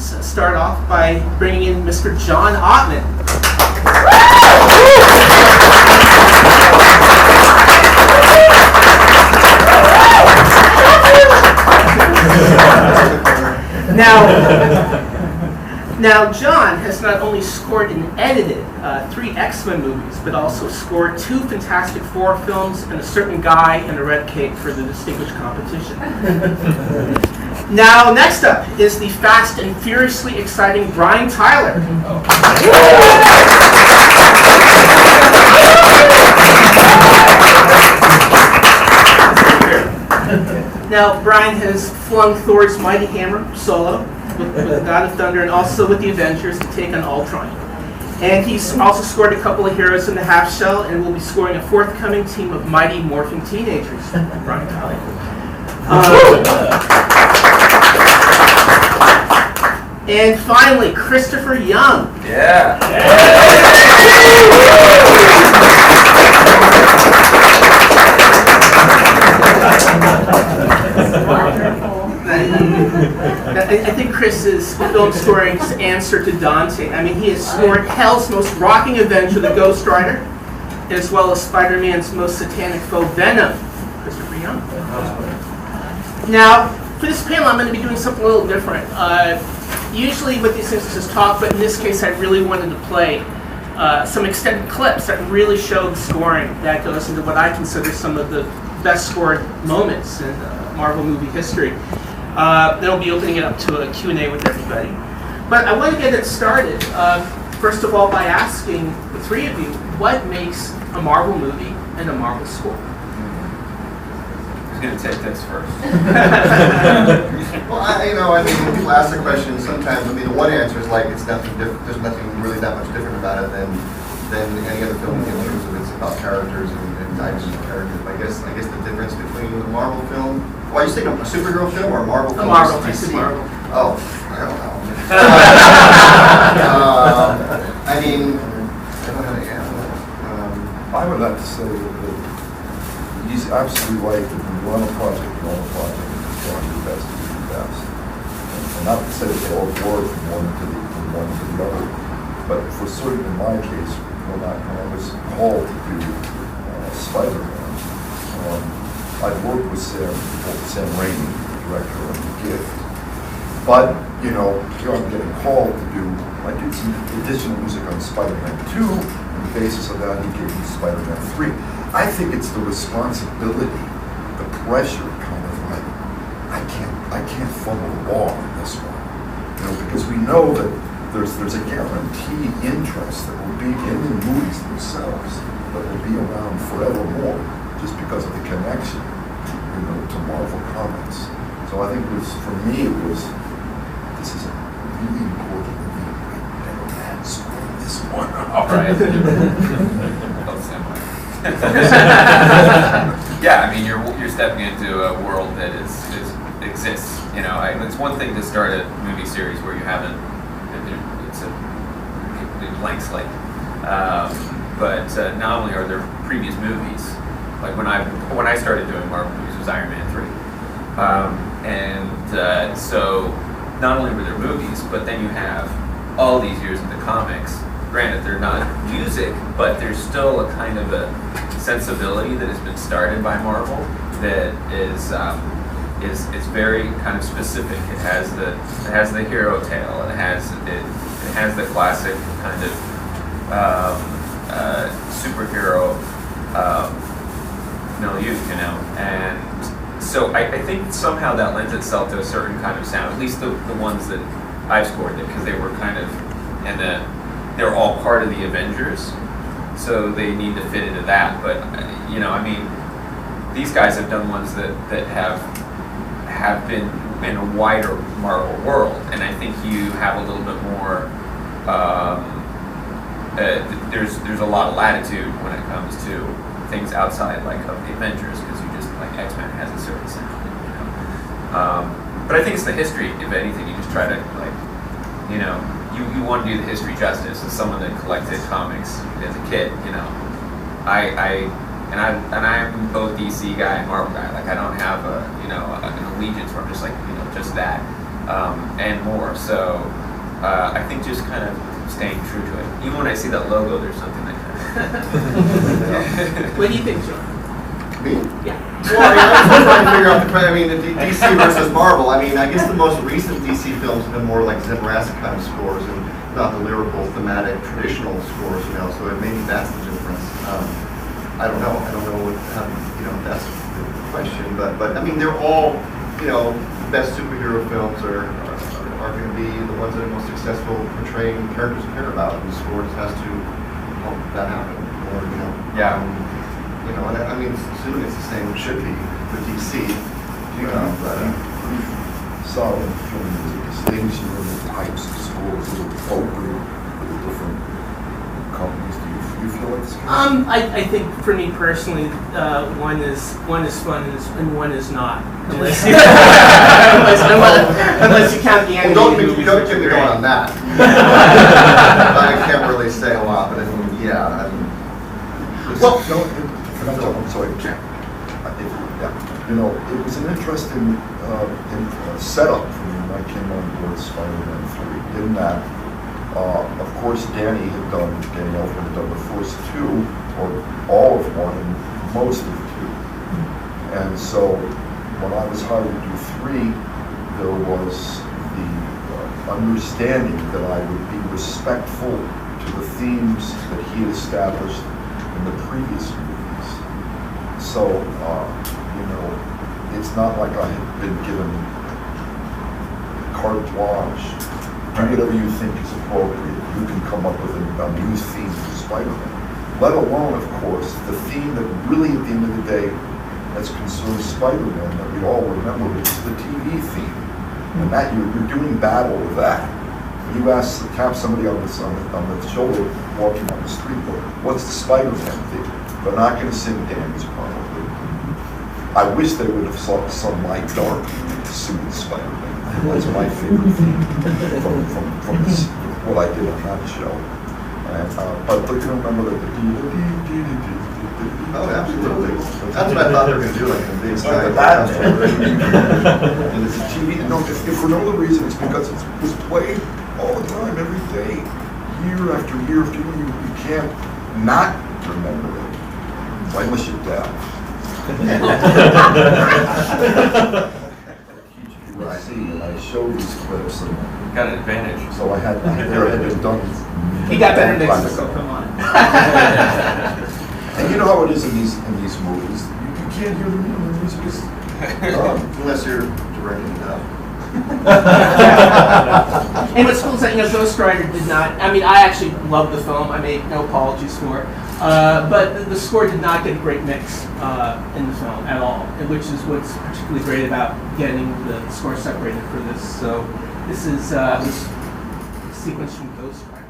please start off by bringing in Mr. John Ottman. Now, John has not only scored and edited 3 X-Men movies, but also scored 2 Fantastic Four films and a certain guy in a red cape for the distinguished competition. Now, next up is the fast and furiously exciting Brian Tyler. Now, Brian has flung Thor's mighty hammer solo with God of Thunder and also with the Avengers to take on Ultron. And he's also scored a couple of heroes in the half shell and will be scoring a forthcoming team of mighty morphing teenagers. Brian Tyler. And finally, Christopher Young. Yeah. I think Chris is film scoring's answer to Dante. I mean, he has scored Hell's most rocking adventure, the Ghost Rider, as well as Spider-Man's most satanic foe, Venom. Christopher Young. Now, for this panel, I'm going to be doing something a little different. Usually with these things, it's just talk, but in this case, I really wanted to play some extended clips that really show the scoring that goes into what I consider some of the best scored moments in Marvel movie history. Then I'll be opening it up to a Q&A with everybody. But I want to get it started, first of all, by asking the 3 of you, what makes a Marvel movie and a Marvel score? Who's going to take this first? Well, when people ask the question, sometimes, the one answer is like, it's nothing different. There's nothing really that much different about it than any other film in terms of it's about characters and types of characters. But I guess the difference between the Marvel film, are you saying a superhero film or a Marvel film? A Marvel, I said Marvel. Oh, I don't know. I don't know how to answer. I would like to say that he's absolutely right that when you're on a project, and you're trying your best to do the best. And not to say that they all work from one to the other, but for certain in my case, when I was called to do Spider-Man, I'd worked with Sam Raimi, the director of The Gift. But, here I'm getting called to do, I did some additional music on Spider-Man 2, on the basis of that he gave me Spider-Man 3. I think it's the responsibility, the pressure, kind of like, I can't fumble the ball on this one. Because we know that there's a guaranteed interest that will be in the movies themselves, that will be around forevermore, just because of the connection, to Marvel Comics. So I think for me, this is a really important movie. I never had scored this one. All right. Yeah, you're stepping into a world that exists. It's one thing to start a movie series where you haven't. It's a blank slate. But not only are there previous movies, like when I started doing Marvel movies, it was Iron Man 3, so not only were there movies, but then you have all these years of the comics. Granted, they're not music, but there's still a kind of a sensibility that has been started by Marvel that is very kind of specific. It has the hero tale. It has the classic kind of superhero milieu, and so I think somehow that lends itself to a certain kind of sound. At least the ones that I've scored, because they were kind of they're all part of the Avengers, so they need to fit into that. But these guys have done ones that have been in a wider Marvel world, and I think you have a little bit more. There's a lot of latitude when it comes to things outside of the Avengers, because you just X-Men has a certain sound, but I think it's the history. If anything, you just try to you want to do the history justice. As someone that collected comics as a kid, I'm both DC guy and Marvel guy. I don't have an allegiance where I'm just just that. and more. So I think just kind of staying true to it. Even when I see that logo, there's something that kind of... What do you think, John? Me? Yeah. Well, I was trying to figure out the DC versus Marvel. I mean, I guess the most recent DC films have been more like Zen-Rasik kind of scores and not the lyrical, thematic, traditional scores, so maybe that's the difference. I don't know. I don't know what, that's the question. But I mean, they're all, best superhero films are going to be the ones that are most successful portraying characters you care about, and the score just has to help that happen. Or, Yeah. And I mean, assuming it's the same, it should be with DC. Solid film distinction in the types of scores that are appropriate for the different companies. Do you feel like this? I think for me personally, one is fun and one is not. Unless you count the animated movies. Don't get me going on that. I can't really say a lot, but I mean, yeah. Well, I'm sorry. It was an interesting setup for me when I came on board Spider-Man 3. In that, of course, Danny Elfman had done the first two, or all of one, and most of two. And so, when I was hired to do 3, there was the understanding that I would be respectful to the themes that he had established in the previous movies. So, it's not like I had been given carte blanche. Do whatever you think is appropriate. You can come up with a new theme for Spider-Man. Let alone, of course, the theme that really, at the end of the day, has concerned Spider-Man that we all remember, which is the TV theme. And that you're doing battle with that. You tap somebody on the shoulder walking on the street, what's the Spider-Man theme? They're not going to sing Danny's probably. I wish they would have sung My Dark to suit Spider-Man. That's my favorite theme from what I did on that show. And, but they're going to remember that Oh, absolutely. That's what I thought they were going to do, like a big like the Batman. And it's a TV. No, if for no other reason, it's because it was played all the time, every day, year after year after year. You can't not remember it. Unless you're deaf. I see, and I show these clips, and Got an advantage. so I had been done. He got better next time, so come on. And you know how it is in these movies. You can't hear the music is Unless you're directing it up. And what's cool is that Ghost Rider did not. I mean, I actually love the film. I made no apologies for it, but the score did not get a great mix in the film at all, which is what's particularly great about getting the score separated for this. So this is this sequence from Ghost Rider.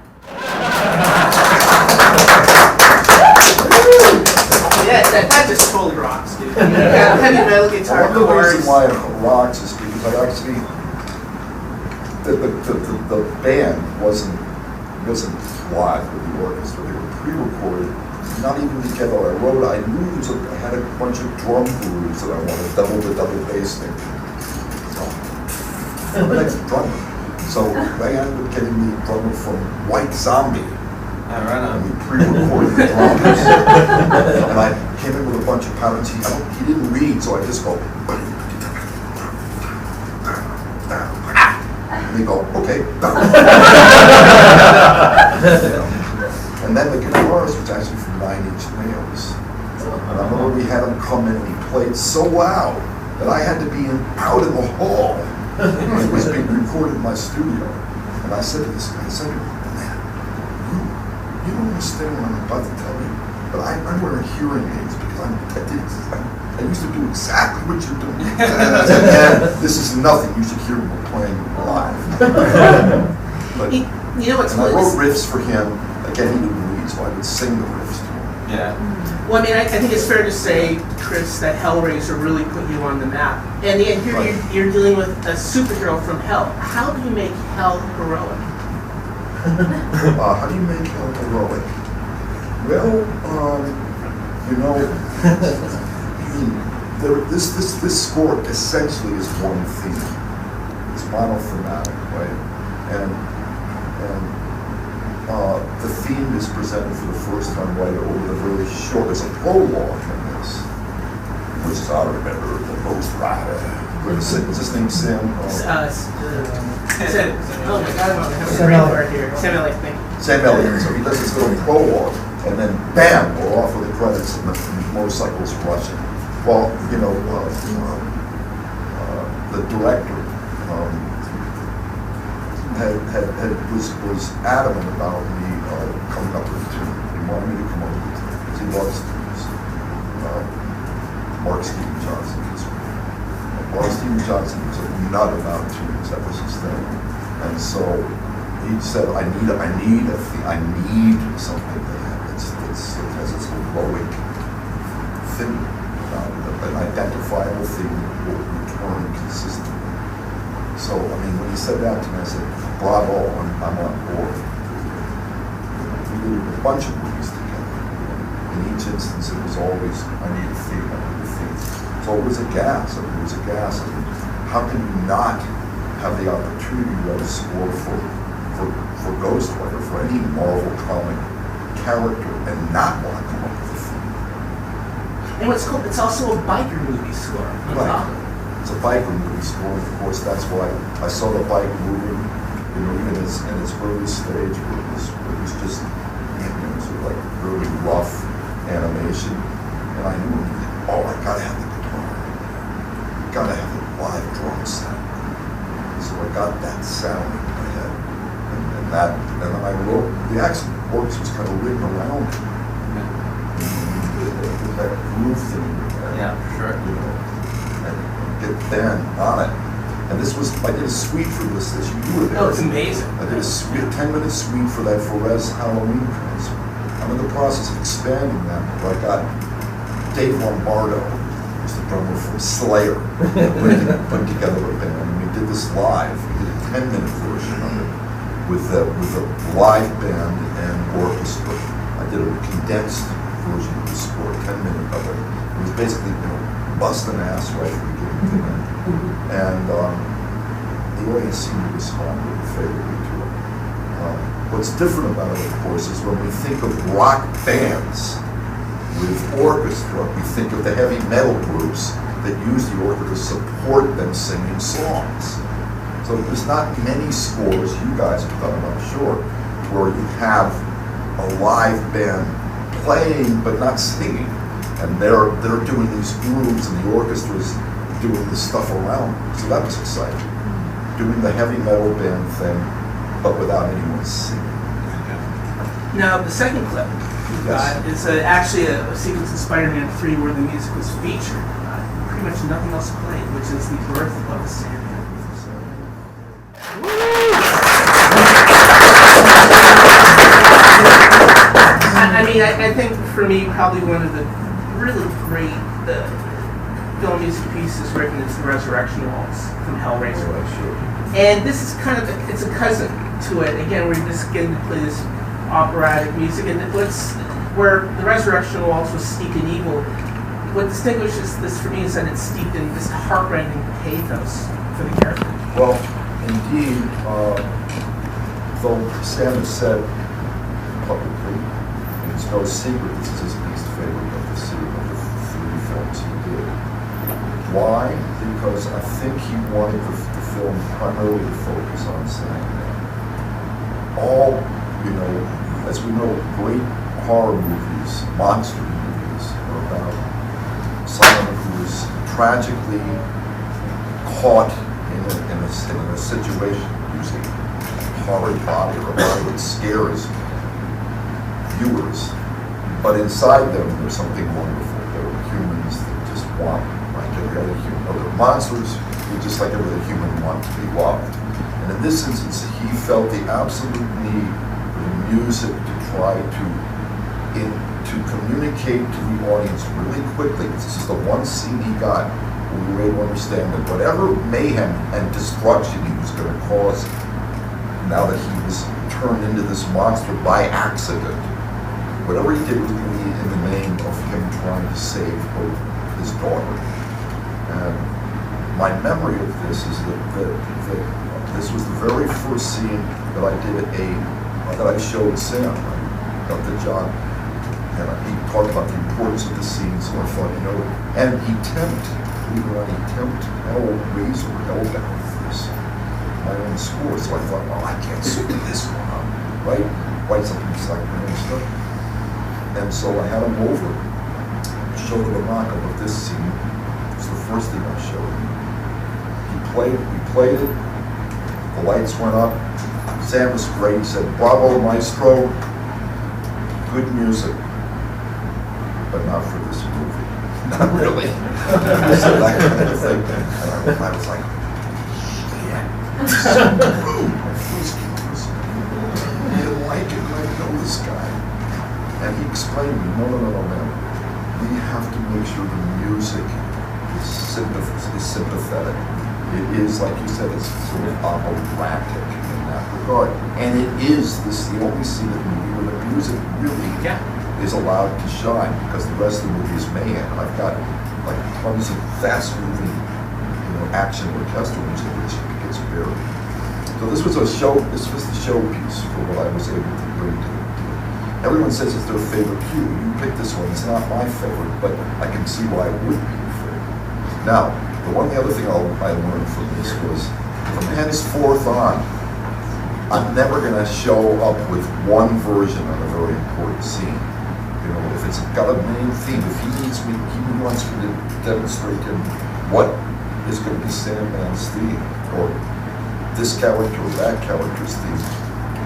Yeah, that just totally rocks, dude. Yeah, heavy metal guitar One of the chords. reasons why it rocks is because I actually the band wasn't live with the orchestra. They were pre-recorded, not even together. I knew I had a bunch of drum grooves that I wanted, double bass thing. So the next drummer. So they ended up getting the drummer from White Zombie. Right And on. we pre-recorded the drums. And I came in with a bunch of patterns. He didn't read, so I just go. And they go, okay. And then the guitarist was actually from 9 Inch Nails. And I remember we had him come in and he played so loud that I had to be out in the hall. It was being recorded in my studio. And I said to this guy, man, you don't understand what I'm about to tell you, but I'm wearing hearing aids because I used to do exactly what you're doing. I said, man, this is nothing. You should hear me playing live. But, You know what's and I cool wrote is, riffs for him. Again, he didn't read, so I would sing the riffs to him. Yeah. well, I mean, I think it's fair to say, Chris, that Hellraiser really put you on the map. And yet here Right. you're dealing with a superhero from hell. How do you make hell heroic? How do you make hell heroic? Well, this score essentially is one theme. it's monothematic, right? And the theme is presented for the first time right over the very short. There's a prologue in this, which is I remember the most rider. What's his name? Sam. Oh my God, I have a brain fart here. Sam Elliott, thank you. Sam Elliott. So he does this little prologue, and then bam, we're off with the credits, and the motorcycles rushing. Well, you know, the director was adamant about me coming up with a tune. He wanted me to come up with a tune because he loves tunes. Mark Steven Johnson is Mark Steven Johnson was a nut about tunes. That was his thing. And so he said, I need something that has its heroic thing, an identifiable thing that will return consistently. So, I mean, when he said that to me, I said, bravo, I'm on board. We did a bunch of movies together. In each instance, it was always, I need a theme. So it was a gas. I mean, how can you not have the opportunity to write a score for Ghost Rider, for any Marvel comic character, and not want to come up with a theme? And what's cool, it's also a biker movie score. Right. It's a biker movie score, of course. That's why I saw the bike moving, you know, even in its early stage, where it was just, you know, sort of like really rough animation. And I knew, I gotta have the guitar. Gotta have the live drum sound. So I got that sound in my head. And I wrote, the action works was kind of written around it. That groove thing. Yeah, sure. You know, and get Ben on it. And this was, I did a suite for this you were there. Oh, it's amazing. I did a 10-minute suite for that Forez Halloween concert. I'm in the process of expanding that, but I got Dave Lombardo, who's the drummer from Slayer, put together a band. And we did this live. We did a 10-minute version of it with a live band and orchestra. I did a condensed version of the score, 10-minute of it. It was basically, you know, busting ass right from beginning to end. And the audience seemed to respond really favorably to it. What's different about it, of course, is when we think of rock bands with orchestra, we think of the heavy metal groups that use the orchestra to support them singing songs. So there's not many scores, you guys have done, I'm sure, where you have a live band playing but not singing. And they're doing these grooves and the orchestra's doing this stuff around. So that was exciting. Doing the heavy metal band thing, but without anyone singing. Now, the second clip we've got is actually a sequence in Spider-Man 3 where the music was featured. Pretty much nothing else played, which is the birth of the Sandman. I mean, I think for me, probably one of the really great film music pieces written is the Resurrection Waltz from Hellraiser. And this is kind of, it's a cousin to it. Again, we're just getting to play this operatic music. And where the Resurrection Waltz was steeped in evil, what distinguishes this for me is that it's steeped in this heartrending pathos for the character. Well, indeed, though Sam has said publicly, it's no secret this is his least favorite of the three films he did. Why? Because I think he wanted the film primarily to focus on Sandman. All, you know, as we know, great horror movies, monster movies, are about someone who is tragically caught in a situation, using a horrid body or a body that scares viewers. But inside them, there's something wonderful. There are humans that just want, like every other human, other monsters who just like every other human want to be loved. And in this instance, he felt the absolute need for the music to try to communicate to the audience really quickly. This is the one scene he got where we were able to understand that whatever mayhem and destruction he was going to cause, now that he was turned into this monster by accident, whatever he did was going to be in the name of him trying to save his daughter. And my memory of this is that this was the very first scene that I did that I showed Sam, Dr. John, and he talked about the importance of the scene, so I thought, and he believe it or not, he held razor down for this, my own score, so I thought, well, I can't sue this one up, right? Write something like my own stuff. And so I had him over, showed him a mock-up of this scene. It was the first thing I showed him. We played it, the lights went up, Sam was great, he said, bravo, maestro, good music, but not for this movie. Not really. I said that kind of thing. And I was like, yeah, so rude. He didn't like it, and I know this guy. And he explained to me, no, man. We have to make sure the music is sympathetic. It is, like you said, it's sort of operatic in that regard. And it is the only scene of the movie where the music really is allowed to shine, because the rest of the movie is mayhem. I've got like tons of fast-moving, action orchestral music, which gets buried. So this was the showpiece for what I was able to bring to it. Everyone says it's their favorite cue. You picked this one. It's not my favorite, but I can see why it would be your favorite. Now, the other thing I learned from this was, from henceforth on, I'm never going to show up with one version of a very important scene. If it's got a main theme, if he wants me to demonstrate to him what is going to be Sandman's theme, or this character or that character's theme,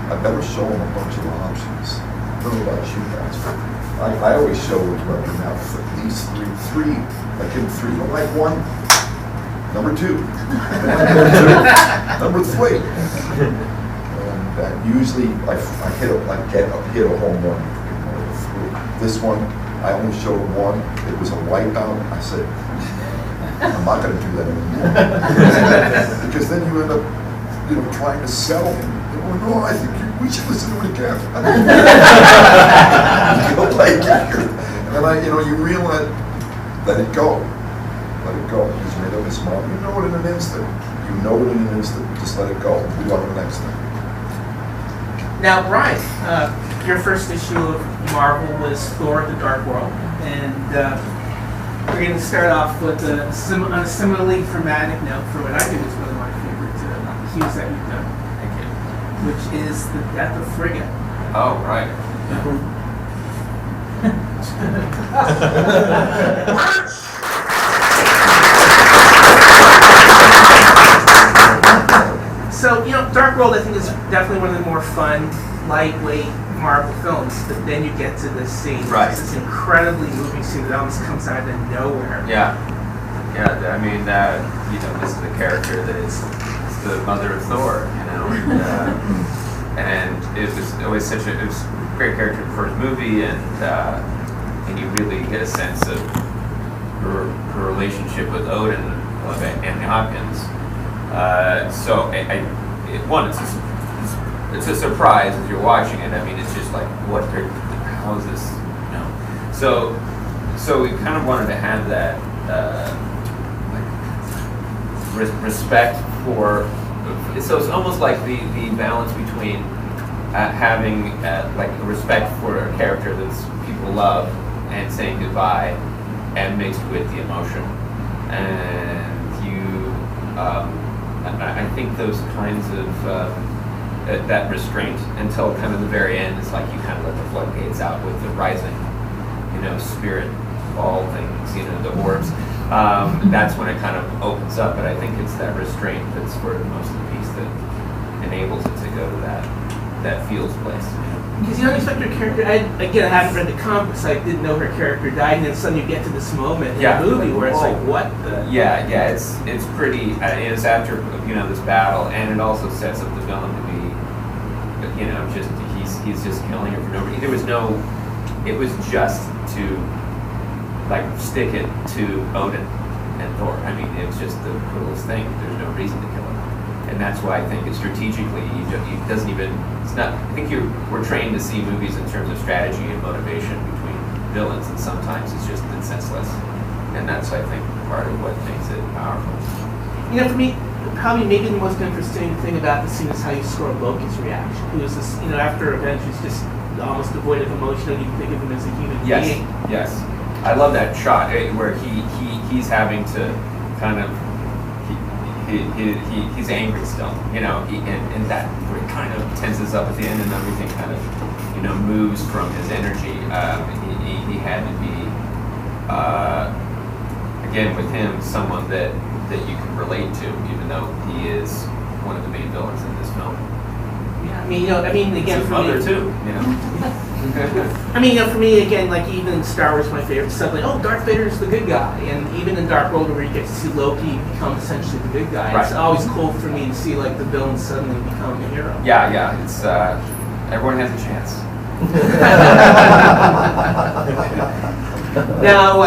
I better show him a bunch of options. I don't know about you guys, but I always show it to him now for at least three. I give him three. You don't like one? Number two. Number three. And usually I hit a home run. This one, I only showed one. It was a wipeout. I said, I'm not going to do that anymore. Because then you end up, trying to sell him. No, I think we should listen to it again. You don't like it. And then you realize, let it go. Let it go. He's made up his mind. You know it in an instant. Just let it go. Move on to the next thing. Now, Brian, your first issue of Marvel was Thor: The Dark World, and we're going to start off with on a similarly dramatic note for what I think is one of my favorite cues that you've done. Thank you. Which is the death of Frigga. Oh, right. So, Dark World I think is definitely one of the more fun, lightweight Marvel films, but then you get to this scene. Right. It's this incredibly moving scene that almost comes out of nowhere. Yeah. I mean, this is a character that is the mother of Thor, and it was always it was a great character for his movie, and you really get a sense of her relationship with Odin and Anthony Hopkins. So it's a surprise as you're watching it. I mean, it's just like, how is this? So we kind of wanted to have that respect for. So it's almost like the balance between having like a respect for a character that people love and saying goodbye, and mixed with the emotion. And I think those kinds of that restraint until kind of the very end, it's like you kind of let the floodgates out with the rising, spirit of all things, the orbs. That's when it kind of opens up, but I think it's that restraint that's for most of the piece that enables it to go to that feels place. Because you don't expect her character. I haven't read the comics. I didn't know her character died, and then suddenly you get to this moment in the movie where it's like, what the? Yeah. It's pretty. It's after this battle, and it also sets up the villain to be, just he's just killing her for no reason. It was just to stick it to Odin and Thor. I mean, it's just the coolest thing. There's no reason to kill him. And that's why I think it's strategically, it's not, I think we're trained to see movies in terms of strategy and motivation between villains, and sometimes it's senseless. And that's, I think, part of what makes it powerful. You know, for me, probably maybe the most interesting thing about the scene is how you score Loki's reaction. Who is this, you know, after Avengers, just almost devoid of emotion, and you think of him as a human being. Yes. I love that shot where he's having to kind of he's angry still, you know, and that where it kind of tenses up at the end and everything kind of, you know, moves from his energy. He had to be again with him someone that you can relate to, even though he is one of the main villains in this film. Yeah, again, his for mother me, too, you know. for me, again, like even in Star Wars, my favorite stuff, like, oh, Darth Vader's the good guy, and even in Dark World, where you get to see Loki become essentially the good guy, it's always cool for me to see like the villain suddenly become the hero. Yeah, it's everyone has a chance. Now,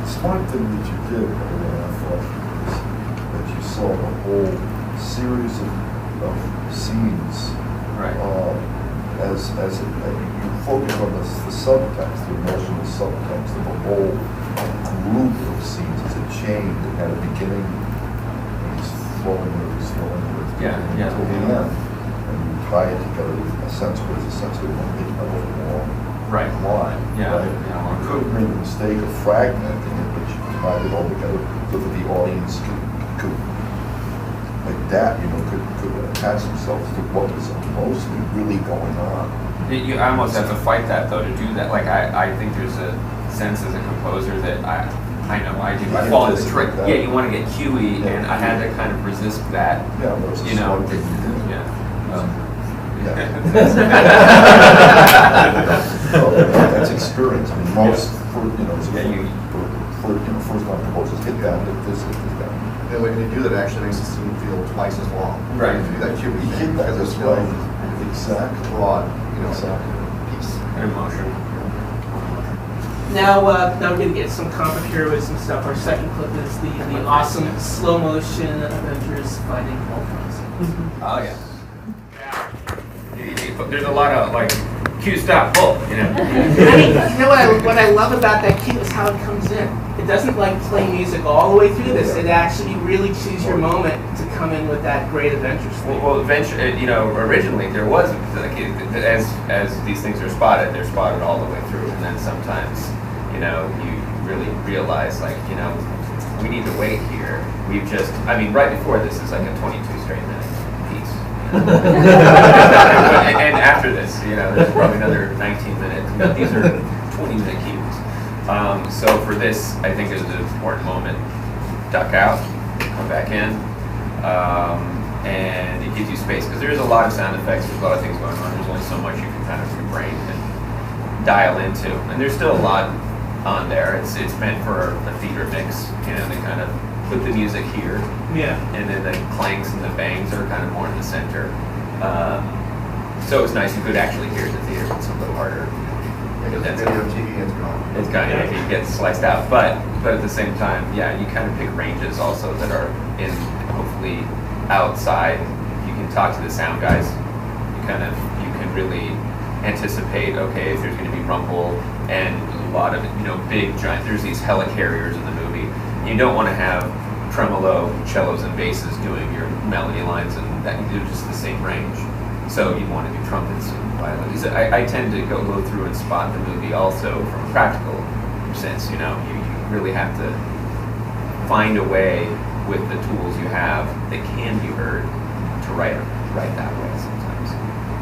Smart thing that you did, I thought, was that you saw the whole series of scenes. Right. As you focus on the subtext, the emotional subtext of a whole group of scenes as a chain that had a beginning, and he's flowing with Yeah. until the end. And you tie it together with a sense, but it's essentially one big long Right. line. Yeah. Right? You could have made the mistake of fragmenting it, but you tied it all together so that the audience could like that, could attach themselves to what was mostly really going on. You almost have to fight that though to do that. Like I think there's a sense as a composer that I know I do. I fall into the trick. Yeah, you want to get cuey, and I had to kind of resist that. Yeah, that was a smart thing to do. Yeah. That's experience. I mean, most first time composers hit that, hit this. And when you do that, it actually makes the scene feel twice as long. Right. If you do that cue, You hit that because as it's well. really Exactly. broad, Exactly. piece. Emotion. now we're going to get some comic heroism stuff. Our second clip is the awesome slow motion Avengers fighting Ultron. Oh yeah. There's a lot of like cue stop pull, what I love about that cue is how it comes in. It doesn't like play music all the way through this. It actually really chooses your moment to come in with that great Avengers theme. Well, eventually, originally there was like as these things are spotted, they're spotted all the way through, and then sometimes, you really realize like, we need to wait here. Right before this is like a 22 straight minute piece. And after this, there's probably another 19 minutes. These are 20-minute cues. So for this, I think is an important moment. Duck out, come back in, and it gives you space because there's a lot of sound effects. There's a lot of things going on. There's only so much you can kind of your brain can dial into, and there's still a lot on there. It's meant for a theater mix. They kind of put the music here, and then the clanks and the bangs are kind of more in the center. So it's nice you could actually hear the theater. It's a little harder. That's video TV, it's gone. It's kind of it gets sliced out, but at the same time, you kind of pick ranges also that are in hopefully outside. You can talk to the sound guys. You can really anticipate, okay, if there's going to be rumble and a lot of big giant. There's these helicarriers in the movie. You don't want to have tremolo, cellos, and basses doing your melody lines, and that they're just the same range. So you want to do trumpets and violins. I tend to go through and spot the movie also from a practical sense. You really have to find a way with the tools you have that can be heard to write that way sometimes.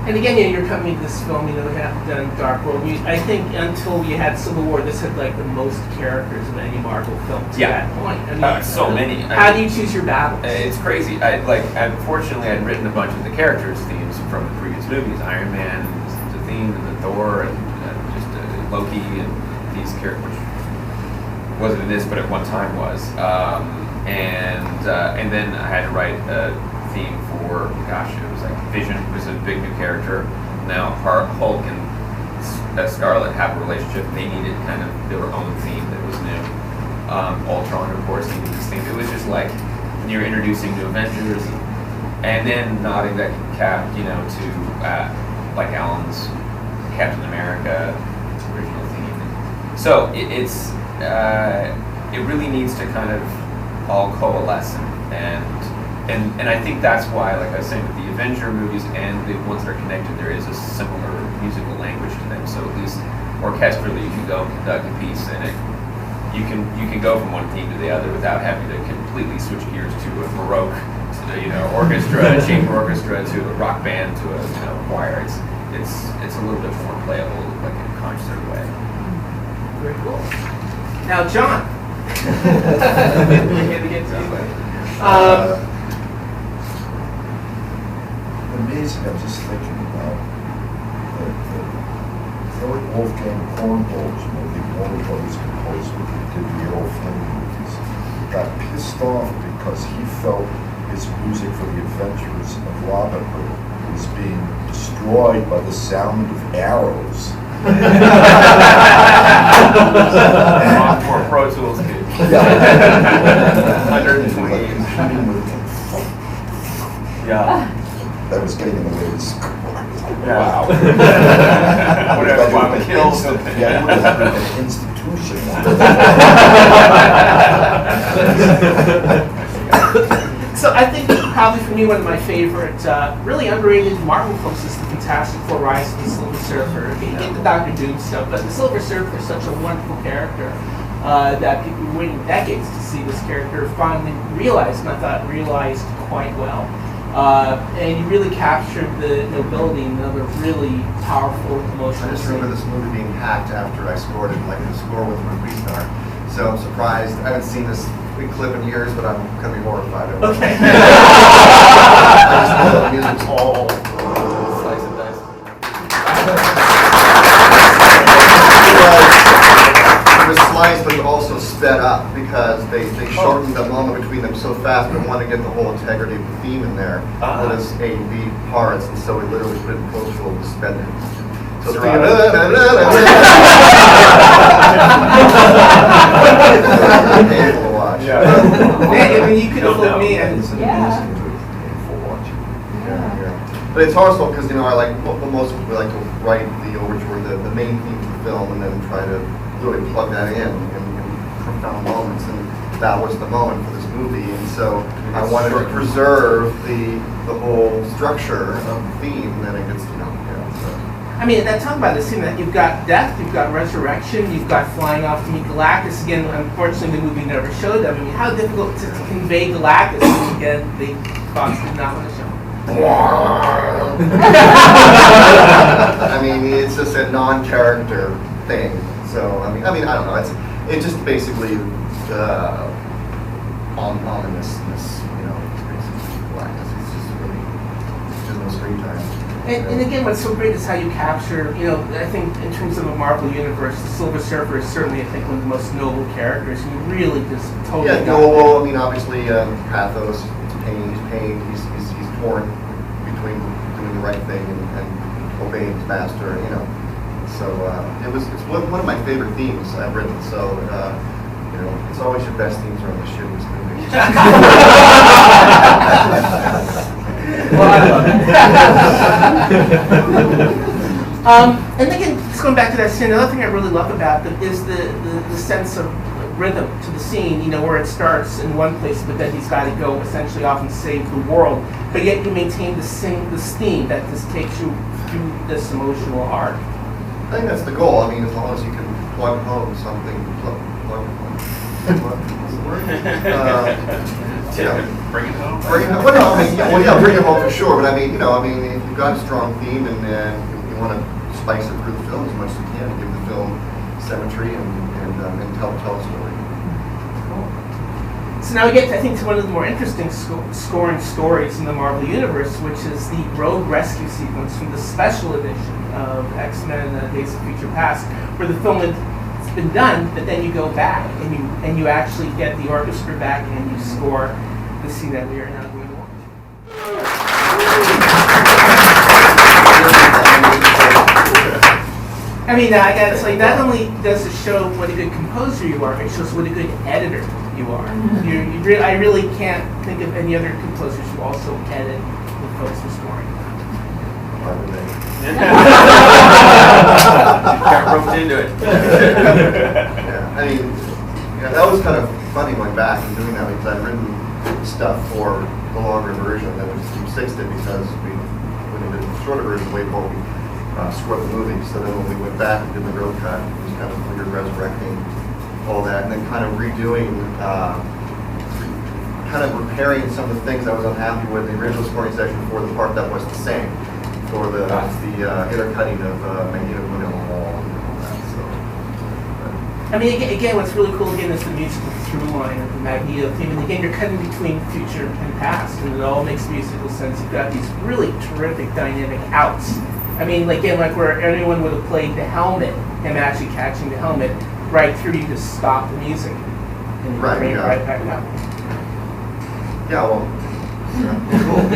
And again, you're coming to this film, we have done Dark World. I think until we had Civil War, this had like the most characters of any Marvel film to that point. So many. How do you choose your battles? It's crazy. Unfortunately, I'd written a bunch of the characters' themes from the previous movies, Iron Man, and the theme, and the Thor, and just Loki, and these characters, which wasn't in this, but at one time was. And then I had to write a theme for, it was like Vision was a big new character. Now Hulk and Scarlet have a relationship. They needed kind of their own theme that was new. Ultron, of course, needed this theme. It was just like when you're introducing new Avengers, and then nodding that cap, to like Alan's Captain America original theme. So it really needs to kind of all coalesce and And I think that's why, like I was saying, with the Avenger movies and the ones that are connected, there is a similar musical language to them. So at least orchestrally, you can go and conduct a piece, and you can go from one theme to the other without having to completely switch gears to a baroque, orchestra, a chamber orchestra, to a rock band, to a choir. It's a little bit more playable, like in a concert way. Very cool. Now, John. We had to get to you. Amazing. I'm just thinking about the Eric Wolfgang Korngold's movie, Warner Brothers composer who did the Errol Flynn movies, got pissed off because he felt his music for the Adventures of Robin Hood was being destroyed by the sound of arrows. For Pro Tools kids. Yeah. 120. Yeah. That was getting in the way of the score. Wow. Whatever, Bob kills them. Yeah, it would have been an institution. So I think probably for me one of my favorite, really underrated Marvel films is the Fantastic Four: Rise of the Silver Surfer. You get the Doctor Doom stuff, but the Silver Surfer is such a wonderful character that people were waiting decades to see this character finally realized, and I thought realized quite well. And you really captured the nobility in another really powerful emotional I just remember this movie being hacked after I scored it, like a score with my pre-star. So I'm surprised. I haven't seen this big clip in years, but I'm going to be horrified. Okay. I just know the music's all Slice and dice. It was sliced, but also sped up because they shortened the moment between them so fast, but wanted to get the whole integrity of the theme in there. That is A and B parts, and so we literally put it in Pro Tools and sped it. So it's painful to watch. Yeah, I mean, you could have fooled me. And But it's hard because I like most people like to write the overture, the main theme of the film, and then try to really plug that in profound moments, and that was the moment for this movie. And so I wanted to preserve the whole structure of the theme, and then it gets I mean, talk about this scene that you've got death, you've got resurrection, you've got flying off to meet Galactus. Again, unfortunately, the movie never showed that. I mean, how difficult is it to convey Galactus? And again, they Fox did not want to show him. I mean, it's just a non-character thing. So I mean, I don't know. It's just basically ominousness. It's basically Galactus. It's just no screen time. And again, what's so great is how you capture, I think in terms of a Marvel universe, the Silver Surfer is certainly, I think, one of the most noble characters. You really just totally. Yeah, noble. I mean, obviously, pathos. It's pain. He's pain. He's torn between doing the right thing and obeying his master. So it's one of my favorite themes I've written. So it's always your best themes are on the shittiest movies. Well, I love it. And again, just going back to that scene, another thing I really love about it is the sense of rhythm to the scene, where it starts in one place, but then he's got to go essentially off and save the world. But yet you maintain this theme that just takes you through this emotional arc. I think that's the goal. I mean, as long as you can plug home something, plug home. What's the word? Bring it home. Bring it home. Bring it home for sure. But I mean, if you've got a strong theme and you want to spice it through the film as much as you can, give the film symmetry and tell a story. Cool. So now we get, I think, to one of the more interesting scoring stories in the Marvel Universe, which is the road rescue sequence from the special edition of X-Men: Days of Future Past, where the film had been done, but then you go back and you actually get the orchestra back and you score the scene that we are now going to watch. I mean, I gotta say, not only does it show what a good composer you are, it shows what a good editor you are. I really can't think of any other composers who also edit the folks for scoring. Got roped into it. Yeah, I mean, that was kind of funny going back and doing that because I'd written stuff for the longer version, and then we just keep 6'd it because we did the shorter version way before we scored the movie. So then when we went back and did the road cut, it was kind of weird resurrecting all that, and then kind of redoing, kind of repairing some of the things I was unhappy with the original scoring section for the part that was the same, for the intercutting of Magneto Moon on the wall and all that. So, I mean, again, what's really cool again is the musical through line of the Magneto theme, and again, you're cutting between future and past, and it all makes musical sense. You've got these really terrific dynamic outs. I mean, like, again, like where anyone would have played the helmet, him actually catching the helmet right through, you just stop the music and you bring it right back up. yeah, well, cool. To do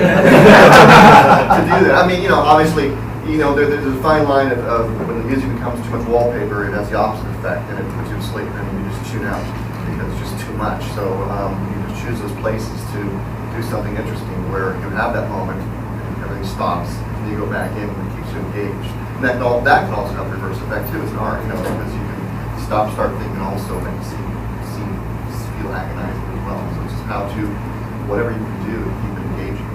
that, I mean, you know, obviously, you know, there's a fine line of when the music becomes too much wallpaper, it has the opposite effect, and it puts you to sleep, and you just tune out because it's just too much. So you just choose those places to do something interesting where you have that moment, and everything stops, and you go back in, and it keeps you engaged. And that can also have reverse effect too. It's an art, you know, because you can stop, start thinking, also make the scene feel agonizing as well. So it's just how to, whatever you can do to keep it engaging.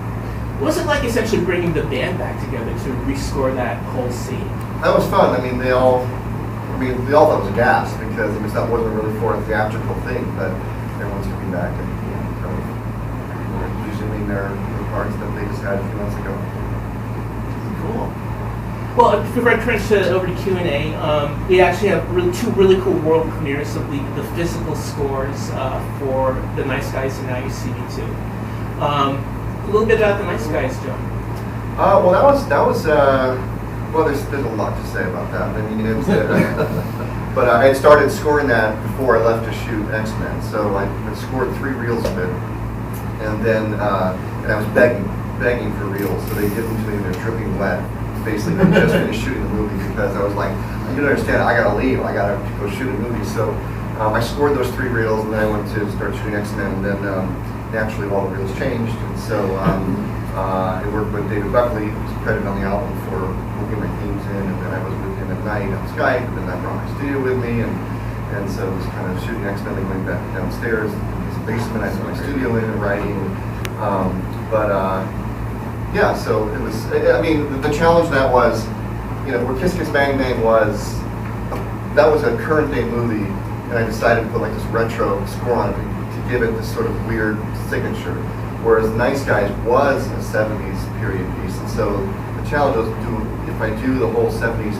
What was it like essentially bringing the band back together to rescore that whole scene? That was fun. I mean, they all thought it was a gas because that wasn't really for a theatrical thing, but everyone's coming back and kind of resuming their parts that they just had a few months ago. Cool. Well, before I turn over to Q&A, we actually have two really cool world premieres of the physical scores for The Nice Guys and Now You See Me Too. A little bit about The Nice Guys, John. Well, that was well, there's a lot to say about that. I mean, it's, but I had started scoring that before I left to shoot X-Men, so I scored 3 reels of it, and then and I was begging for reels, so they give them to me and they're dripping wet. Basically, I just finished shooting the movie because I was like, you don't understand, I gotta leave, I gotta go shoot a movie. So I scored those 3 reels, and then I went to start shooting X-Men, and then naturally all the reels changed, and so I worked with David Buckley, who's credited on the album for booking my themes in, and then I was with him at night on Skype, and then I brought my studio with me, and so it was kind of shooting X-Men, then going back downstairs in his basement. I had my studio in and writing, yeah, so it was, I mean, the challenge that was, you know, where Kiss Kiss Bang Bang was, that was a current day movie, and I decided to put like this retro score on it to give it this sort of weird signature. Whereas Nice Guys was a 70s period piece, and so the challenge was if I do the whole 70s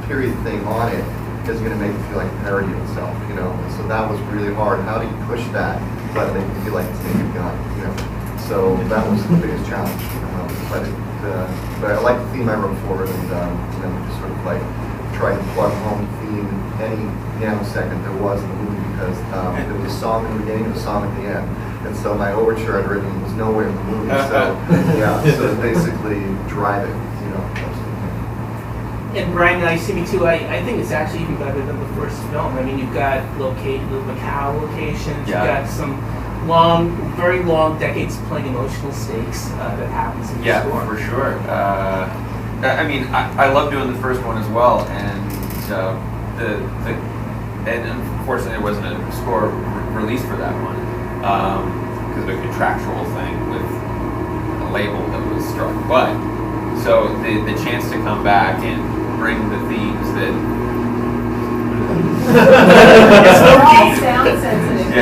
period thing on it, is going to make it feel like a parody of itself, you know? And so that was really hard. How do you push that, but make it feel like it's Naked Gun, you know? So that was the biggest challenge. But I like the theme I wrote for it, and then we just sort of like tried to plug home the theme any nanosecond there was in the movie, because there was a song in the beginning and a song at the end. And so my overture I'd written was nowhere in the movie. So yeah, so basically drive it, you know. And Brian, Now You See Me Too, I think it's actually even better than the first film. I mean, you've got the Macau locations, you've got some very long decades playing emotional stakes that happens in the score. For sure. I mean, I love doing the first one as well, and and unfortunately there wasn't a score released for that one because of a contractual thing with a label that was struck. But so the chance to come back and bring the themes that. We're all sound sensitive.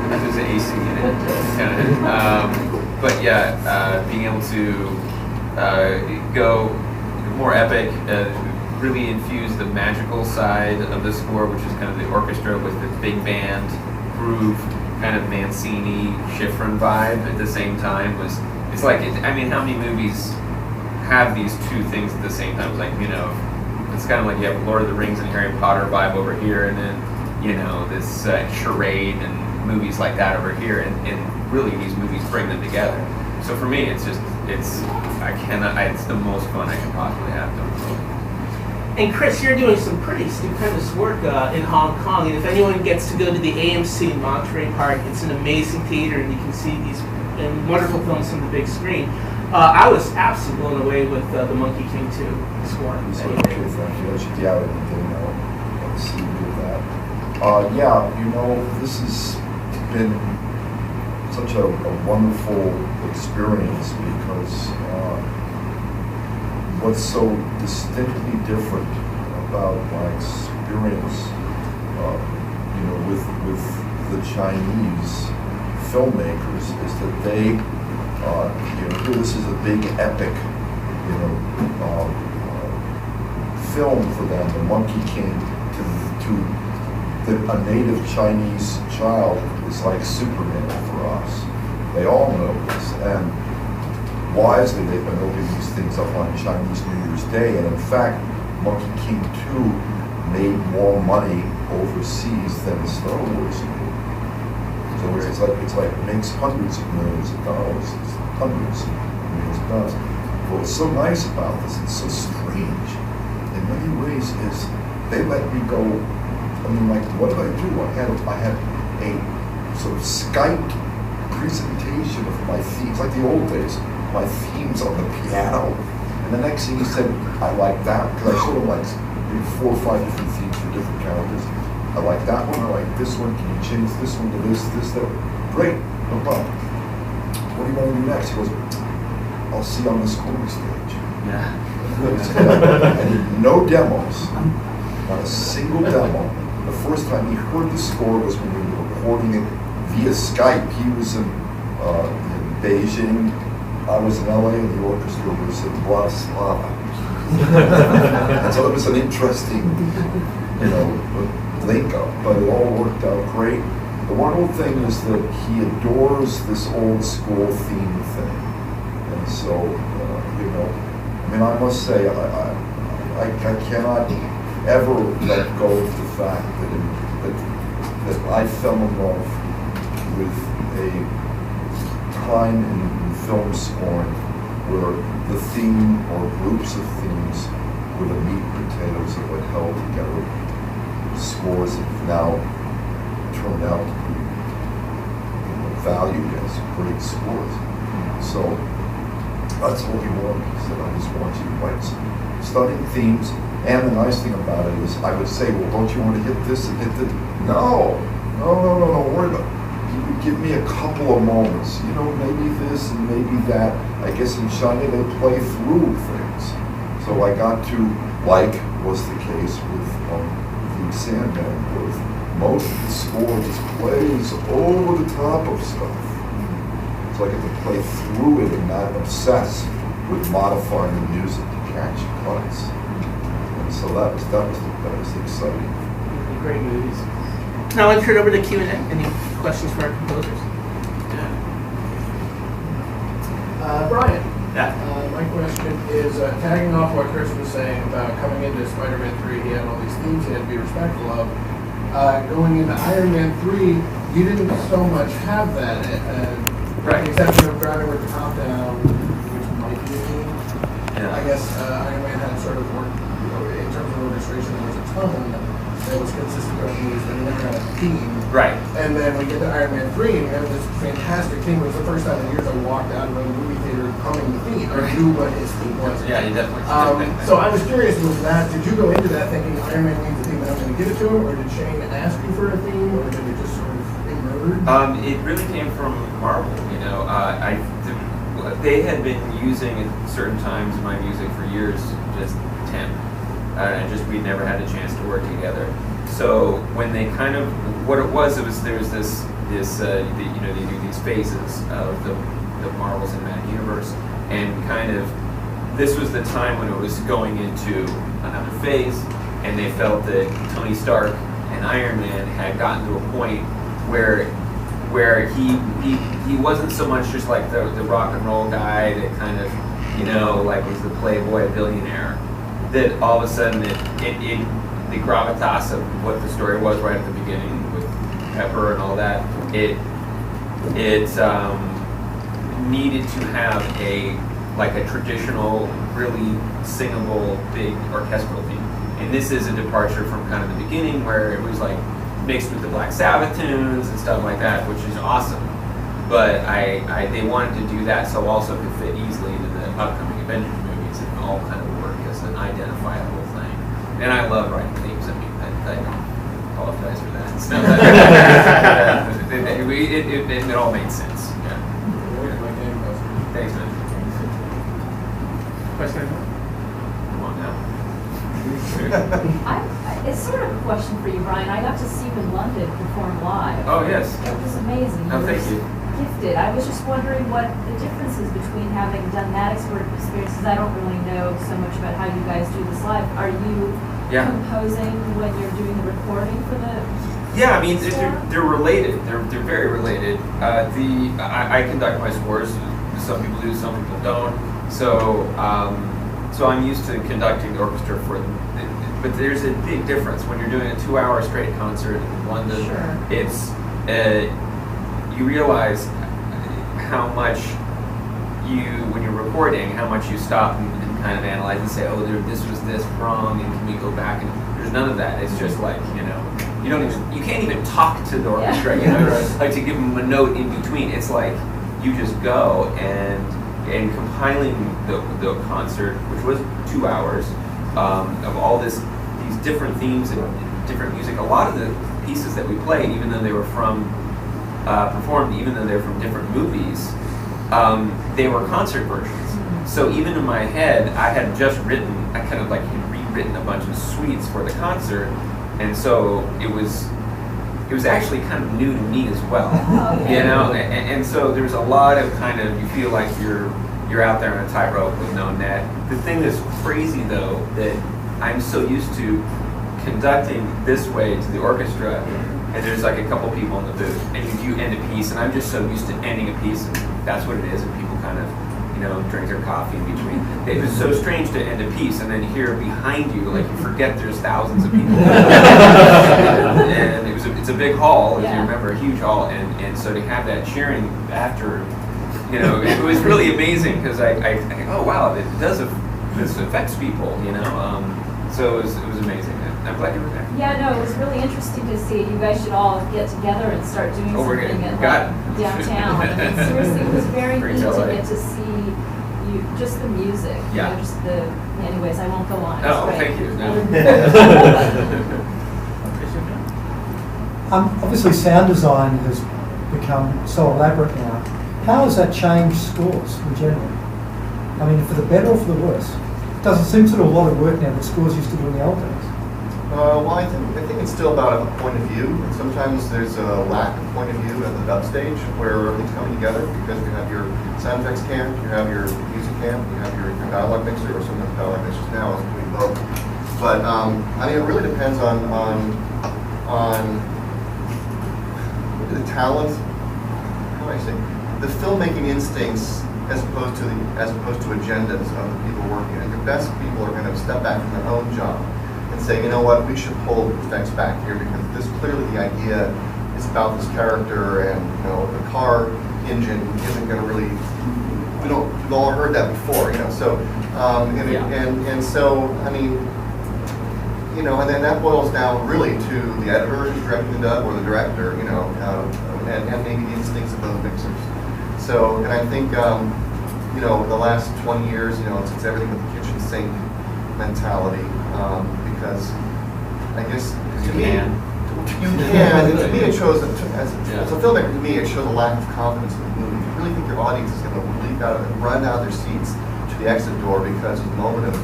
There's an AC in it. But yeah, being able to go more epic, really infuse the magical side of the score, which is kind of the orchestra with the big band groove, kind of Mancini, Schifrin vibe at the same time. It's like, I mean, how many movies have these two things at the same time? It's like, you know, it's kind of like you have Lord of the Rings and Harry Potter vibe over here, and then, you know, this charade and movies like that over here, and really these movies bring them together. So for me, it's the most fun I can possibly have doing the movie. And Chris, you're doing some pretty stupendous work in Hong Kong, and if anyone gets to go to the AMC in Monterey Park, it's an amazing theater, and you can see these wonderful films on the big screen. I was absolutely blown away with the Monkey King 2 score. Yeah, you know, this has been such a wonderful experience because what's so distinctly different about my experience, with the Chinese filmmakers is that they, here this is a big epic, film for them. The Monkey King to a native Chinese child is like Superman for us. They all know this, and wisely they've been opening these things up on Chinese New Year's Day, and in fact, Monkey King 2 made more money overseas than Star Wars made. So it's like it makes hundreds of millions of dollars. It's hundreds of millions of dollars. What's so nice about this, it's so strange in many ways, is they let me go. I mean, like, what did I do? I had a sort of Skype presentation of my themes, like the old days, my themes on the piano. And the next thing he said, I like that, because I sort of like 4 or 5 different themes for different characters. I like that one, I like this one, can you change this one to this, that? Great, no problem. What are you going to do next? He goes, I'll see you on the scoring stage. Yeah. I did no demos, not a single demo. The first time he heard the score was when we were recording it via Skype. He was in Beijing, I was in LA, and the orchestra was in Bratislava. And so it was an interesting, link up, but it all worked out great. The wonderful thing is that he adores this old school theme thing. And so, I mean, I must say, I cannot ever let go of the fact that I fell in love with a time in film scoring where the theme or groups of themes were the meat and potatoes of what held together scores that have now turned out to be valued as great scores. So that's all he wanted. He said, I just want you to write some stunning themes. And the nice thing about it is I would say, well, don't you want to hit this and hit this? No, don't worry about it. He would give me a couple of moments, maybe this and maybe that. I guess in China they play through things. So I got to, like was the case with the Sandman, where most of the score just plays over the top of stuff. So I get to play through it and not obsess with modifying the music to catch cuts. And so that was exciting. Great movies. Now let's turn over to Q&A. Any questions for our composers? Brian. Yeah. My question is, tagging off what Chris was saying about coming into Spider-Man 3, he had all these themes he had to be respectful of. Going into Iron Man 3, you didn't so much have that, right. With the exception of driving with the top down, which might be a theme. Yeah. I guess Iron Man had sort of worked, in terms of orchestration, there was a tone that was consistent with movies, but he never had a theme. Right. And then we get to Iron Man 3, and we have this fantastic theme. It was the first time in years I walked out of a movie theater humming the theme, or knew what his theme was. Yeah, he definitely. So I was curious with that, did you go into that thinking Iron Man needs a theme and I'm going to give it to him, or did Shane ask you for a theme, or did it just sort of emerge? It really came from Marvel, they had been using at certain times in my music for years, just temp. And we'd never had a chance to work together. So when they kind of, what it was there was this they do these phases of the Marvel Cinematic Universe, and kind of, this was the time when it was going into another phase, and they felt that Tony Stark and Iron Man had gotten to a point where he wasn't so much just like the rock and roll guy that kind of, like was the playboy billionaire, that all of a sudden the gravitas of what the story was right at the beginning with Pepper and all that, it needed to have a traditional, really singable, big orchestral theme. And this is a departure from kind of the beginning where it was like mixed with the Black Sabbath tunes and stuff like that, which is awesome. But they wanted to do that so also could fit easily into the upcoming Avengers movies and all kind of work as an identifiable thing. And I love writing themes. I mean, I don't apologize for that. It's not that it all made sense. It's sort of a question for you, Brian. I got to see you in London perform live. Oh, yes. It was amazing. Oh, thank you. Gifted. I was just wondering what the difference is between having done that experience, because I don't really know so much about how you guys do this live. Are you composing when you're doing the recording for the? Yeah, I mean they're related. They're very related. I conduct my scores. Some people do, some people don't. So I'm used to conducting the orchestra for them. But there's a big difference when you're doing a 2-hour straight concert in London. Sure. It's you realize how much when you're recording, how much you stop and kind of analyze and say, oh, this was this wrong, and can we go back? And there's none of that. It's just like, you can't even talk to the orchestra, like to give them a note in between. It's like you just go and compiling the concert, which was 2 hours of all these different themes and different music. A lot of the pieces that we played, even though they were performed, even though they're from different movies, they were concert versions. So even in my head, I had just rewritten a bunch of suites for the concert, and so it was actually kind of new to me as well. Okay. And so there's a lot of you feel like you're out there on a tightrope with no net. The thing that's crazy though, that I'm so used to conducting this way to the orchestra, and there's like a couple people in the booth, and you end a piece, and I'm just so used to ending a piece, and that's what it is, and people kind of drink their coffee in between. It was so strange to end a piece and then hear behind you, like you forget there's thousands of people. And it's a big hall, if you remember, a huge hall, and so to have that cheering after, it was really amazing, because I oh wow, this affects people, so it was amazing. I'm glad you were there. Yeah, no, it was really interesting to see. You guys should all get together and start doing something at downtown. I mean, seriously, it was very neat to get to see just the music. Anyways, I won't go on. Oh, thank you. No. Obviously, sound design has become so elaborate now. How has that changed scores in general? I mean, for the better or for the worse? It doesn't seem sort of a lot of work now that scores used to do in the old days. Well, I think it's still about a point of view, and sometimes there's a lack of point of view at the dub stage where everything's coming together, because you have your sound effects camp, you have your music camp, you have your dialogue mixer, or sometimes dialogue mixers now is doing both. But it really depends on the talent. How do I say? The filmmaking instincts as opposed to agendas of the people working. And the best people are going to step back from their own job and say, you know what, we should pull the effects back here, because this clearly the idea is about this character, and the car engine isn't going to really. We've all heard that before, So and so I mean, and then that boils down really to the editor who's directing the dub, or the director, and maybe the instincts of those mixers. So, and I think the last 20 years, it's everything with the kitchen sink mentality. Because I guess to me, and to me it shows, as a filmmaker, to me it shows a lack of confidence in the movie. If you really think your audience is going to leap out and run out of their seats to the exit door because of a moment of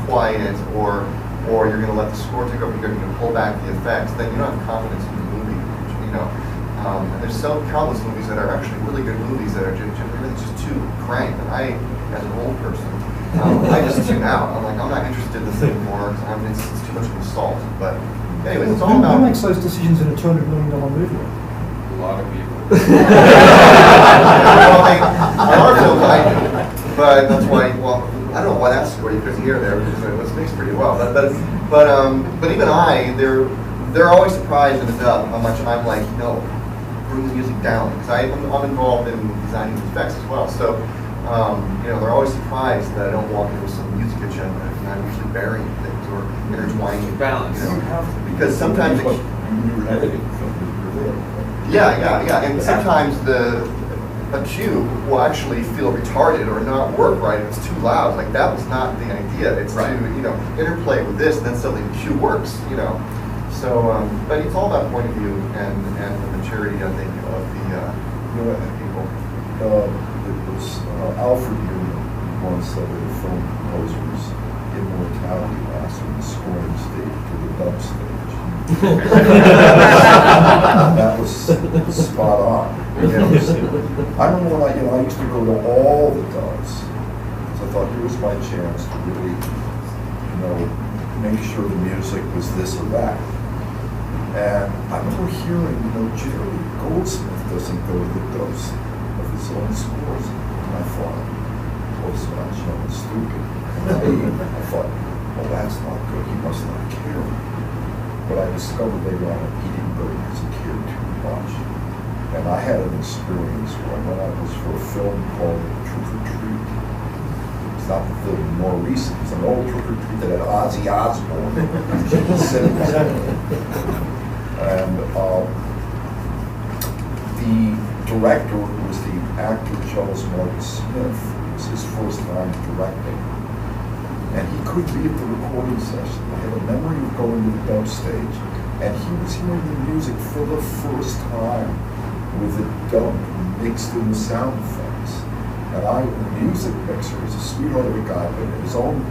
quiet, or you're going to let the score take over, you're going to pull back the effects, then you don't have confidence in the movie. And there's countless movies that are actually really good movies that are just too cranked. And I, as an old person, I just tune out. I'm like, I'm not interested in this anymore. It's too much of an assault. But anyways, it's all about. Who makes those decisions in a $200 million movie? A lot of people. A lot of films I do, but that's why. Well, I don't know why that's where you couldn't hear there, because it was mixed pretty well. But even they're always surprised in the dub how much I'm like, no, bring the music down, because I'm involved in designing the effects as well. So. They're always surprised that I don't walk in with some music agenda, and I'm usually burying things or intertwining. Balance. Because sometimes you were editing something. and sometimes a cue will actually feel retarded or not work right if it's too loud. Like, that was not the idea. It's to interplay with this, and then suddenly the cue works. So but it's all about point of view and the maturity, I think, of the people. It was Alfred Newman once said that a film composer's immortality lasts from the scoring stage to the dub stage. That was spot on. I remember when I used to go to all the dubs. So I thought, here was my chance to really, make sure the music was this or that. And I remember hearing, Jerry Goldsmith doesn't go to the dubs of his own scores. And I thought, well, it's not young and stupid. And I thought, well, that's not good. He must not care. But I discovered later on that he didn't go because he cared too much. And I had an experience where I went out, it was for a film called Trick or Treat. It's not the film more recent, it's an old Trick or Treat that had Ozzy Osbourne in the cinema. And the director was the actor Charles Martin Smith. It was his first time directing. And he could be at the recording session. I had a memory of going to the dub stage, and he was hearing the music for the first time with the dub mixed in the sound effects. And the music mixer was a sweetheart of a guy, but in his own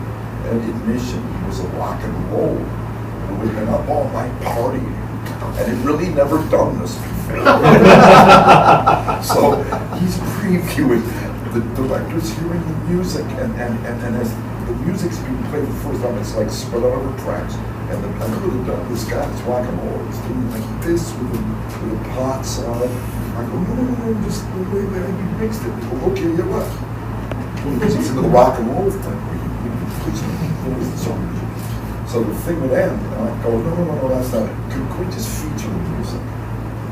admission, he was a rock and roll who had been up all night partying, and had really never done this before. So he's previewing the director's hearing the music, and as the music's being played for the first time, it's like spread out over tracks. And this guy that's rock and roll is doing like this with the pots on it. I go, no, just wait, you mixed it. He goes, okay, you're right. Because he's into the rock and roll thing. Please, what was the song? So the thing would end, and I go, no, that's not it. Could we just feature the music?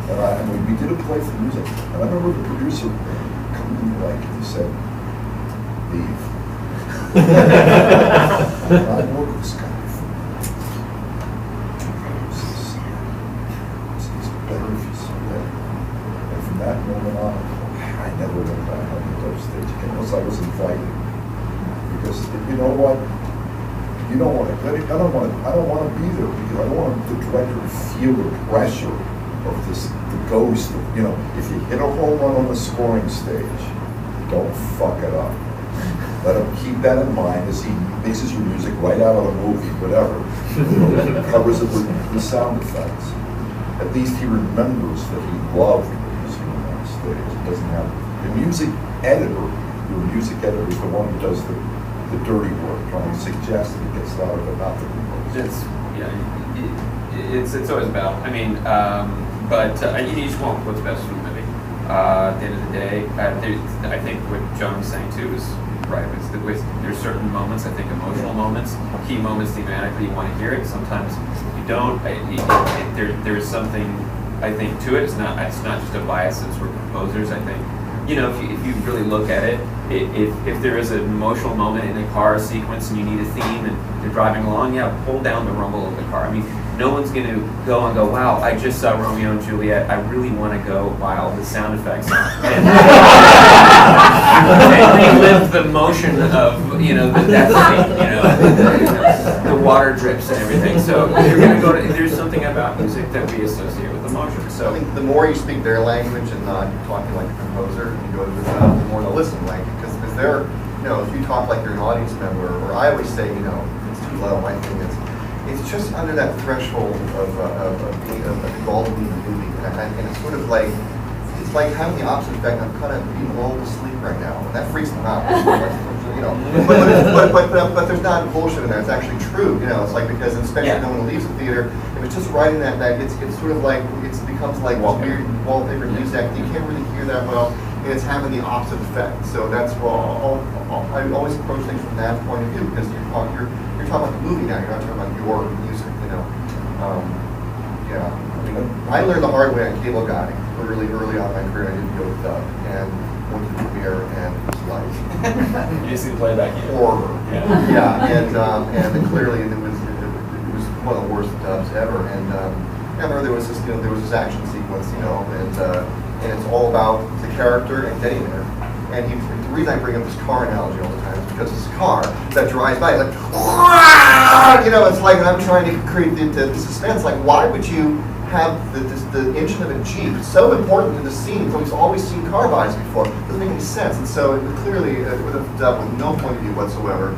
And we did a play for the music. And I remember the producer coming in he said, leave. I know this guy. It's better if you see that. And from that moment on, I never went back on the dub stage again unless I was invited. Because you know what? I don't want to be there because I don't want the director to feel the pressure of the ghost of, if you hit a home run on the scoring stage, don't fuck it up. Let him keep that in mind as he mixes your music right out of the movie, whatever. Covers it with the sound effects. At least he remembers that he loved music on stage. It doesn't have the music editor. Your music editor is the one who does the dirty work, trying to suggest that it gets louder, but not the composer. It's always about. You just want what's best for the movie. At the end of the day, I think what John was saying too is right. There's certain moments, I think emotional moments, key moments thematically you want to hear it. Sometimes you don't. There's something I think to it. It's not just a bias as we're composers. I think if you really look at it, if there is an emotional moment in a car sequence and you need a theme and you're driving along, pull down the rumble of the car. I mean, no one's going to go and go, wow, I just saw Romeo and Juliet. I really want to go while the sound effects and relive the motion of that scene, the water drips and everything. So you're going to go to. There's something about music that we associate with emotion. So I think the more you speak their language and not talking like a composer, and you go to the the more they'll listen like because they're if you talk like you're an audience member, or I always say it's too low. My thing is. It's just under that threshold of being involved in the movie, and it's sort of like it's like having the opposite effect. I'm kind of being lulled to sleep right now, and that freaks them out. But there's not bullshit in there. It's actually true. It's like because especially when one leaves the theater, if it's just writing that it's sort of like it becomes like weird wallpaper music. You can't really hear that well, and it's having the opposite effect. So that's I always approach things from that point of view because you're talking about the movie now. You're not talking about your music. I learned the hard way on cable guiding really early on in my career. I didn't go with dub and went to the premiere and it was like you just see the playback horror. And clearly it was one of the worst dubs ever. And I remember there was this action sequence, and it's all about the character and getting there. And the reason I bring up this car analogy all the time is because this car that drives by, like, it's like when I'm trying to create the suspense. Like, why would you have the engine of a Jeep so important to the scene? We've always seen car bodies before. It doesn't make any sense. And so clearly, with a dub with no point of view whatsoever,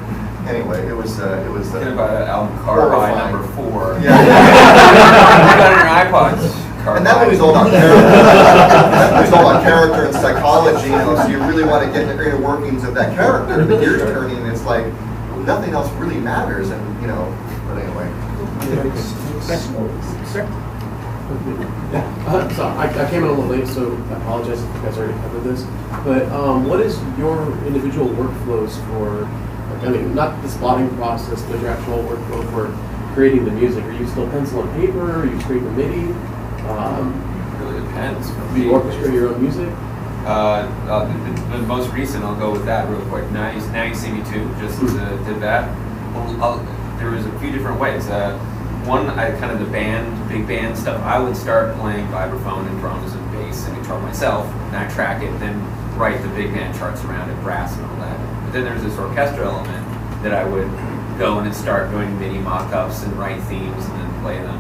Anyway, it was Thinking about an album horrifying. Carbide #4. Yeah. You got it on your iPods. And that movie's all about character. That movie's all about character and psychology, so you really want to get the greater workings of that character. The gears turning, and it's like nothing else really matters, and But anyway. Sir? So I came in a little late, so I apologize if you guys already covered this. But what is your individual workflows for, not the spotting process, but your actual workflow for creating the music? Are you still pencil and paper? Are you straight to MIDI? It really depends. Do you orchestrate your own music? The most recent, I'll go with that real quick. Now you see me too, just did that. There was a few different ways. One, kind of the big band stuff. I would start playing vibraphone and drums and bass and guitar myself, and I track it, then write the big band charts around it, brass and all that. But then there's this orchestra element that I would go in and start doing MIDI mock-ups and write themes and then play them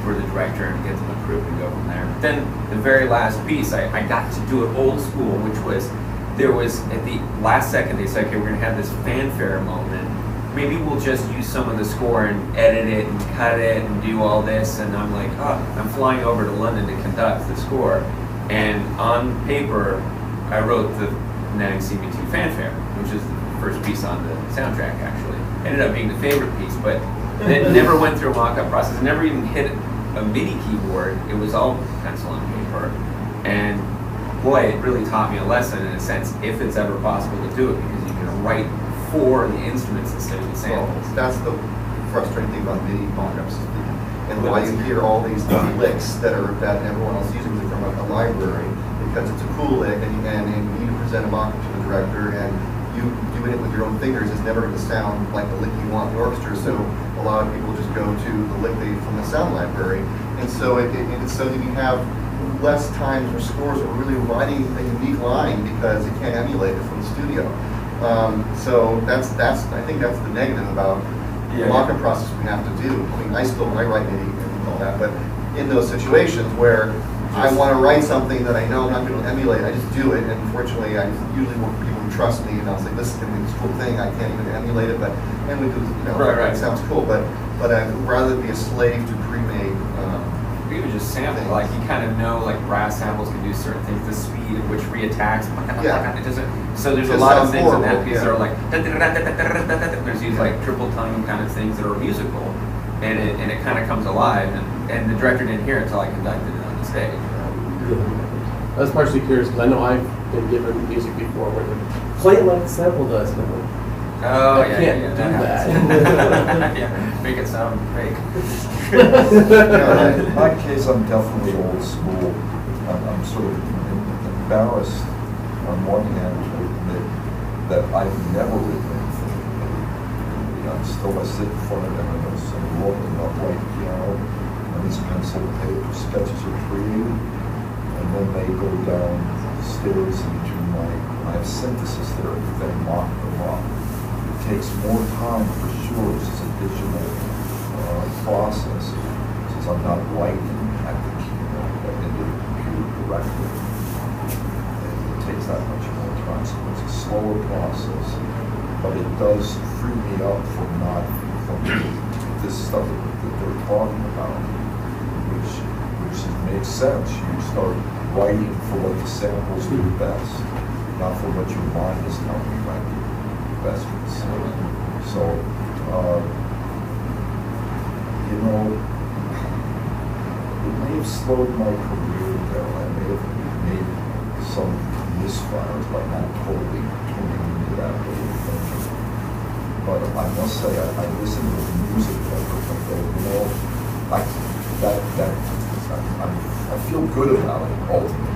for the director and get them approved and go from there. But then the very last piece, I got to do it old school, which was, there was at the last second, they said, okay, we're gonna have this fanfare moment. Maybe we'll just use some of the score and edit it and cut it and do all this. And I'm like, I'm flying over to London to conduct the score. And on paper, I wrote the Now You See Me 2 fanfare, which is the first piece on the soundtrack, actually. Ended up being the favorite piece, but it never went through a mock-up process, never even hit a MIDI keyboard. It was all pencil and paper. And boy, it really taught me a lesson in a sense, if it's ever possible to do it, because you can write for the instruments instead of the samples. Well, that's the frustrating thing about MIDI mock-ups, and why you hear all these licks that everyone else uses it from a library, because it's a cool lick, and you need to present a mock-up to the director, and you doing it with your own fingers is never going to sound like the lick you want in the orchestra. So a lot of people just go to the lick from the sound library, and so it's so that you have less times where scores are really writing a unique line because it can't emulate it from the studio. So I think that's the negative about the mock-up process we have to do. I mean, I write MIDI and all that, but in those situations where I want to write something that I know I'm not going to emulate, I just do it. And unfortunately, I usually work with people who trust me, and I'll say, this is going to be this cool thing. I can't even emulate it, but we do, right. It sounds cool. But rather than be a slave to pre-made. You would just sample, like you kind of know, like brass samples can do certain things, the speed at which reattacks. It doesn't. So there's a lot of things in that piece that are like there's these like triple tongue kind of things that are musical, and it kind of comes alive, and the director didn't hear it until I conducted it on the stage. I was partially curious because I know I've been given music before where they play it like the sample does, and I'm like, I can't do that. Make it sound fake. In my case, I'm definitely old school. I'm sort of embarrassed on one hand to admit that I've never written anything. I sit in front of them and there's some rolling up white piano, and these pencil and paper sketches are created, and then they go downstairs into my synthesis there, they mock them up. It takes more time for sure. It's a digital process, since I'm not writing at the keyboard, but into the computer directly. It takes that much more time, so it's a slower process, but it does free me up from this stuff that they're talking about, which makes sense. You start writing for what the samples do best, not for what your mind is telling you might be best for the sample. So, it may have slowed my career down. I may have made some misfires by not totally tuning into that way of thinking. But I must say, I listen to the music and go, I feel good about it ultimately.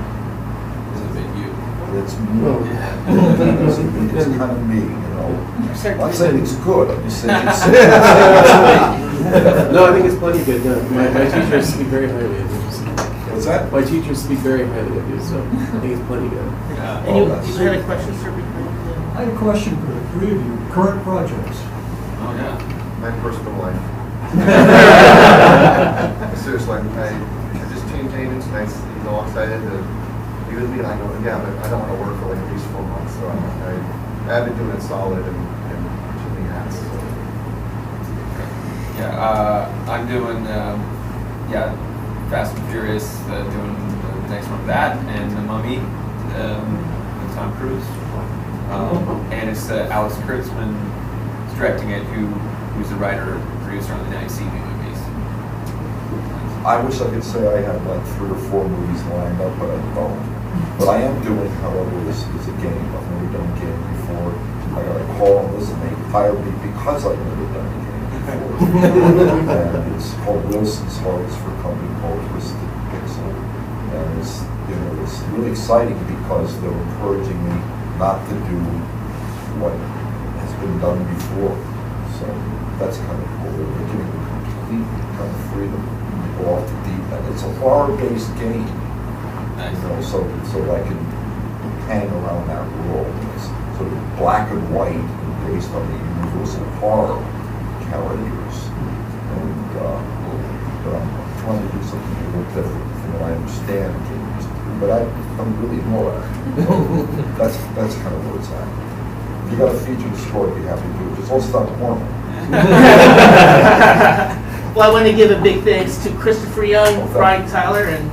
It's a bit you. It's me. It's kind of me, I'm not saying it's good. I'm just saying it's me. No, I think it's plenty good. No, my teachers speak very highly of you. What's that? My teachers speak very highly of you, so I think it's plenty good. And you had a question, sir? I had a question for the three of you. Current projects. Oh yeah. My personal life. Seriously, I just changed agents, and he's all excited to be with me, and I go, yeah, but I don't want to work for like at least 4 months, so I've been doing it solid and too many hats. Yeah, I'm doing, Fast and Furious, doing the next one of that, and The Mummy, with Tom Cruise. And it's Alex Kurtzman is directing it, who's the writer, producer on the now you see me movies. I wish I could say I had like 3 or 4 movies lined up, but I don't. What I am doing, however, this is a game. I've never done a game before. I got a call on this and they hired me because I've never done a game before. And it's called Wilson's Heart. It's for a company called Twisted Pixel. And it's really exciting because they're encouraging me not to do what has been done before. So that's kind of cool. They're giving me complete kind of freedom to go off the deep end. It's a horror-based game. Nice. So I can hang around that world. It's sort of black and white and based on the universal horror characters. And but I'm trying to do something a little different from what I understand games. But I'm really more. That's kind of where it's at. If you got a feature the story, I'd be happy to do it. Just all stop porn. Well, I want to give a big thanks to Christopher Young, Brian Tyler, and